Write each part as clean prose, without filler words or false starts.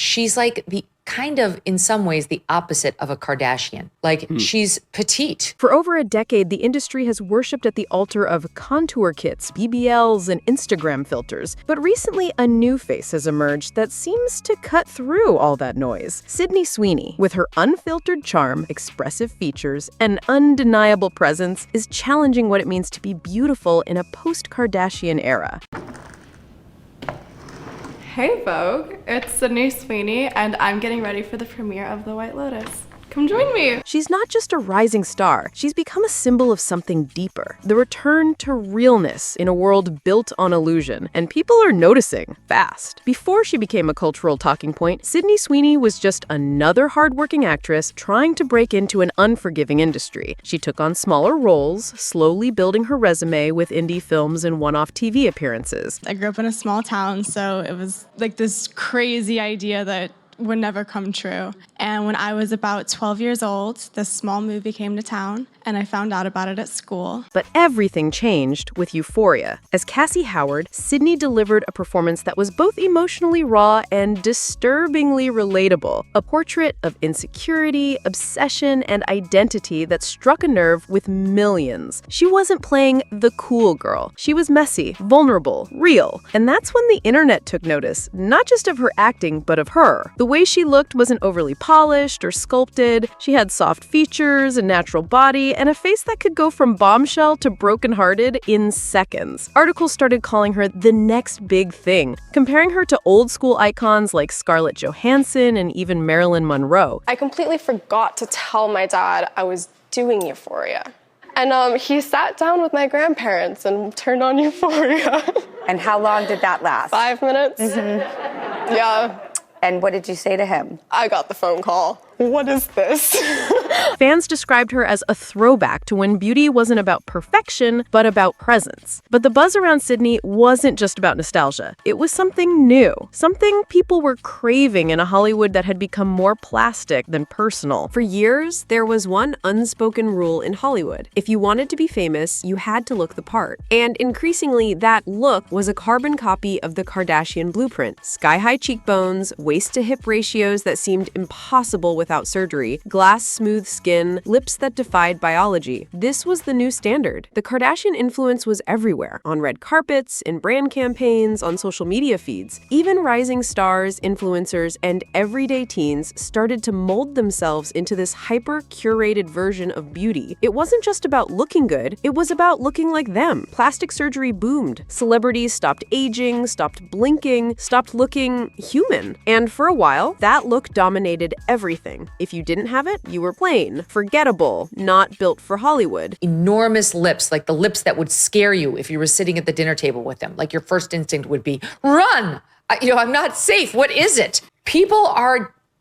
she's like the kind of, in some ways, the opposite of a Kardashian. Like, she's petite. For over a decade, the industry has worshipped at the altar of contour kits, BBLs, and Instagram filters. But recently, a new face has emerged that seems to cut through all that noise. Sydney Sweeney, with her unfiltered charm, expressive features, and undeniable presence, is challenging what it means to be beautiful in a post-Kardashian era. Hey Vogue, it's Sydney Sweeney, and I'm getting ready for the premiere of The White Lotus. Come join me! She's not just a rising star, she's become a symbol of something deeper. The return to realness in a world built on illusion, and people are noticing fast. Before she became a cultural talking point, Sydney Sweeney was just another hardworking actress trying to break into an unforgiving industry. She took on smaller roles, slowly building her resume with indie films and one-off TV appearances. I grew up in a small town, so it was like this crazy idea that would never come true. And when I was about 12 years old, this small movie came to town, and I found out about it at school. But everything changed with Euphoria. As Cassie Howard, Sydney delivered a performance that was both emotionally raw and disturbingly relatable. A portrait of insecurity, obsession, and identity that struck a nerve with millions. She wasn't playing the cool girl. She was messy, vulnerable, real. And that's when the internet took notice, not just of her acting, but of her. The way she looked wasn't overly polished or sculpted. She had soft features, a natural body, and a face that could go from bombshell to brokenhearted in seconds. Articles started calling her the next big thing, comparing her to old school icons like Scarlett Johansson and even Marilyn Monroe. I completely forgot to tell my dad I was doing Euphoria. And he sat down with my grandparents and turned on Euphoria. And how long did that last? 5 minutes. Yeah. And what did you say to him? I got the phone call. What is this? Fans described her as a throwback to when beauty wasn't about perfection, but about presence. But the buzz around Sydney wasn't just about nostalgia. It was something new, something people were craving in a Hollywood that had become more plastic than personal. For years, there was one unspoken rule in Hollywood. If you wanted to be famous, you had to look the part. And increasingly, that look was a carbon copy of the Kardashian blueprint. Sky-high cheekbones, waist-to-hip ratios that seemed impossible without surgery, glass-smooth skin, lips that defied biology. This was the new standard. The Kardashian influence was everywhere, on red carpets, in brand campaigns, on social media feeds. Even rising stars, influencers, and everyday teens started to mold themselves into this hyper-curated version of beauty. It wasn't just about looking good, it was about looking like them. Plastic surgery boomed. Celebrities stopped aging, stopped blinking, stopped looking human. And for a while, that look dominated everything. If you didn't have it, you were plain, forgettable, not built for Hollywood. Enormous lips, like the lips that would scare you if you were sitting at the dinner table with them. Like your first instinct would be, run! I'm not safe. What is it?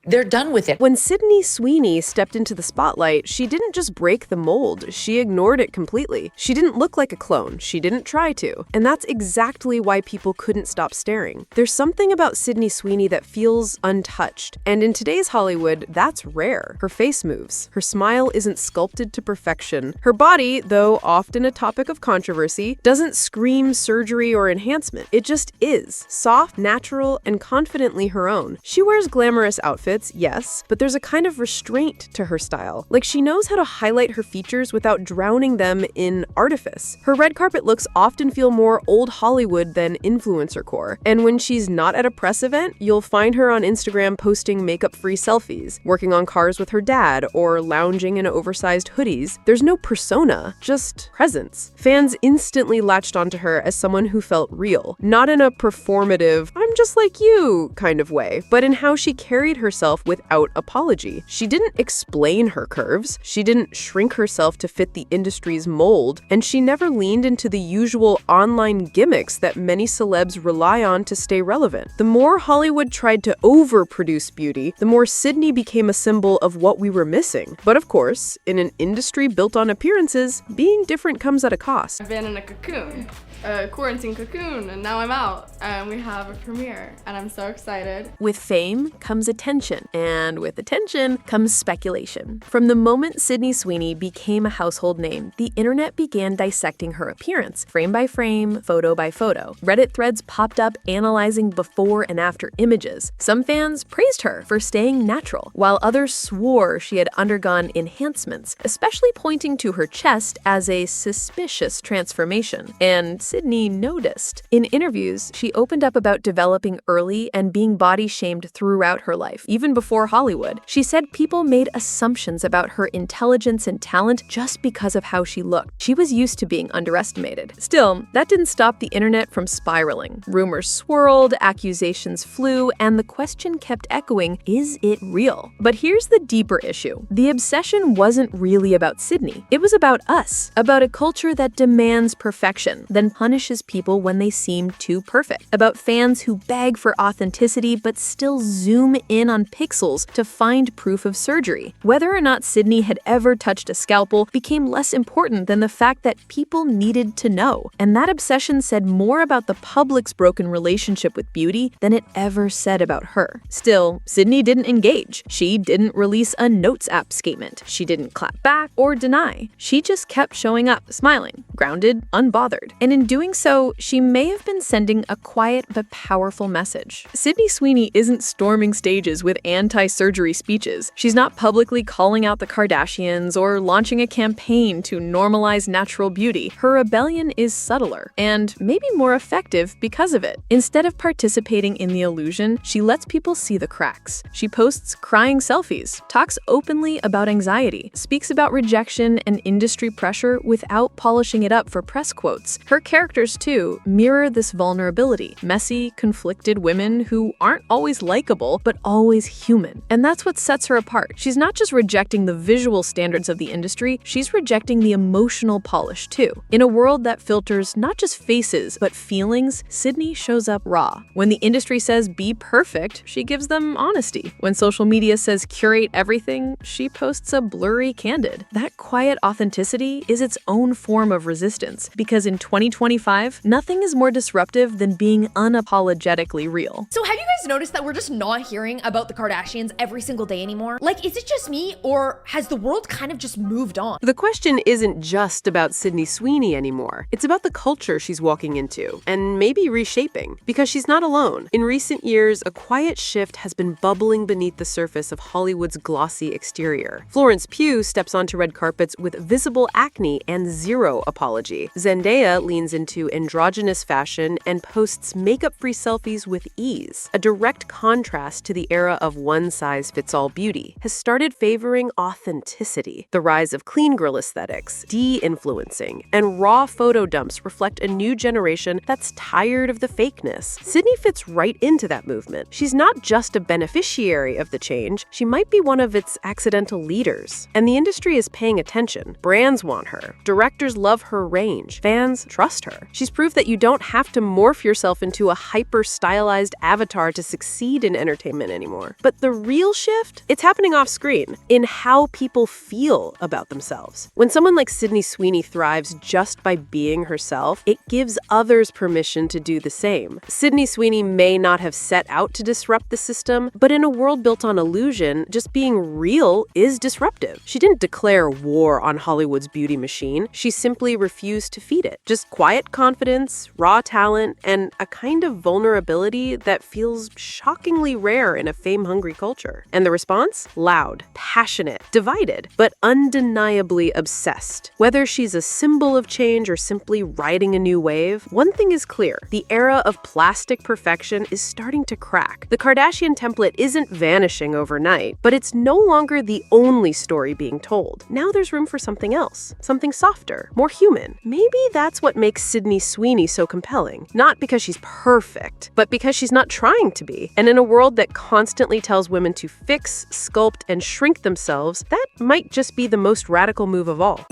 They're done with it. When Sydney Sweeney stepped into the spotlight, she didn't just break the mold, she ignored it completely. She didn't look like a clone, she didn't try to. And that's exactly why people couldn't stop staring. There's something about Sydney Sweeney that feels untouched. And in today's Hollywood, that's rare. Her face moves. Her smile isn't sculpted to perfection. Her body, though often a topic of controversy, doesn't scream surgery or enhancement. It just is. Soft, natural, and confidently her own. She wears glamorous outfits, yes, but there's a kind of restraint to her style. Like she knows how to highlight her features without drowning them in artifice. Her red carpet looks often feel more old Hollywood than influencer core. And when she's not at a press event, you'll find her on Instagram posting makeup-free selfies, working on cars with her dad, or lounging in oversized hoodies. There's no persona, just presence. Fans instantly latched onto her as someone who felt real, not in a performative, I'm just like you kind of way, but in how she carried herself without apology. She didn't explain her curves, she didn't shrink herself to fit the industry's mold, and she never leaned into the usual online gimmicks that many celebs rely on to stay relevant. The more Hollywood tried to overproduce beauty, the more Sydney became a symbol of what we were missing. But of course, in an industry built on appearances, being different comes at a cost. I've been in a cocoon. a quarantine cocoon, and now I'm out, and we have a premiere, and I'm so excited. With fame comes attention, and with attention comes speculation. From the moment Sydney Sweeney became a household name, the internet began dissecting her appearance, frame by frame, photo by photo. Reddit threads popped up analyzing before and after images. Some fans praised her for staying natural, while others swore she had undergone enhancements, especially pointing to her chest as a suspicious transformation. And Sydney noticed. In interviews, she opened up about developing early and being body shamed throughout her life, even before Hollywood. She said people made assumptions about her intelligence and talent just because of how she looked. She was used to being underestimated. Still, that didn't stop the internet from spiraling. Rumors swirled, accusations flew, and the question kept echoing, is it real? But here's the deeper issue. The obsession wasn't really about Sydney. It was about us, about a culture that demands perfection, then punishes people when they seem too perfect, about fans who beg for authenticity but still zoom in on pixels to find proof of surgery. Whether or not Sydney had ever touched a scalpel became less important than the fact that people needed to know. And that obsession said more about the public's broken relationship with beauty than it ever said about her. Still, Sydney didn't engage. She didn't release a Notes app statement. She didn't clap back or deny. She just kept showing up, smiling, grounded, unbothered. And in doing so, she may have been sending a quiet but powerful message. Sydney Sweeney isn't storming stages with anti-surgery speeches. She's not publicly calling out the Kardashians or launching a campaign to normalize natural beauty. Her rebellion is subtler and maybe more effective because of it. Instead of participating in the illusion, she lets people see the cracks. She posts crying selfies, talks openly about anxiety, speaks about rejection and industry pressure without polishing it up for press quotes. Her characters, too, mirror this vulnerability. Messy, conflicted women who aren't always likable, but always human. And that's what sets her apart. She's not just rejecting the visual standards of the industry, she's rejecting the emotional polish, too. In a world that filters not just faces, but feelings, Sydney shows up raw. When the industry says be perfect, she gives them honesty. When social media says curate everything, she posts a blurry candid. That quiet authenticity is its own form of resistance, because in 2025, nothing is more disruptive than being unapologetically real. So have you guys noticed that we're just not hearing about the Kardashians every single day anymore? Like, is it just me, or has the world kind of just moved on? The question isn't just about Sydney Sweeney anymore. It's about the culture she's walking into, and maybe reshaping. Because she's not alone. In recent years, a quiet shift has been bubbling beneath the surface of Hollywood's glossy exterior. Florence Pugh steps onto red carpets with visible acne and zero apology. Zendaya leans into androgynous fashion and posts makeup-free selfies with ease. A direct contrast to the era of one-size-fits-all beauty has started favoring authenticity. The rise of clean girl aesthetics, de-influencing, and raw photo dumps reflect a new generation that's tired of the fakeness. Sydney fits right into that movement. She's not just a beneficiary of the change, she might be one of its accidental leaders. And the industry is paying attention. Brands want her. Directors love her range. Fans trust her. She's proof that you don't have to morph yourself into a hyper-stylized avatar to succeed in entertainment anymore. But the real shift? It's happening off-screen, in how people feel about themselves. When someone like Sydney Sweeney thrives just by being herself, it gives others permission to do the same. Sydney Sweeney may not have set out to disrupt the system, but in a world built on illusion, just being real is disruptive. She didn't declare war on Hollywood's beauty machine. She simply refused to feed it. Just quiet confidence, raw talent, and a kind of vulnerability that feels shockingly rare in a fame-hungry culture. And the response? Loud, passionate, divided, but undeniably obsessed. Whether she's a symbol of change or simply riding a new wave, one thing is clear. The era of plastic perfection is starting to crack. The Kardashian template isn't vanishing overnight, but it's no longer the only story being told. Now there's room for something else, something softer, more human. Maybe that's what makes Sydney Sweeney so compelling. Not because she's perfect, but because she's not trying to be. And in a world that constantly tells women to fix, sculpt, and shrink themselves, that might just be the most radical move of all.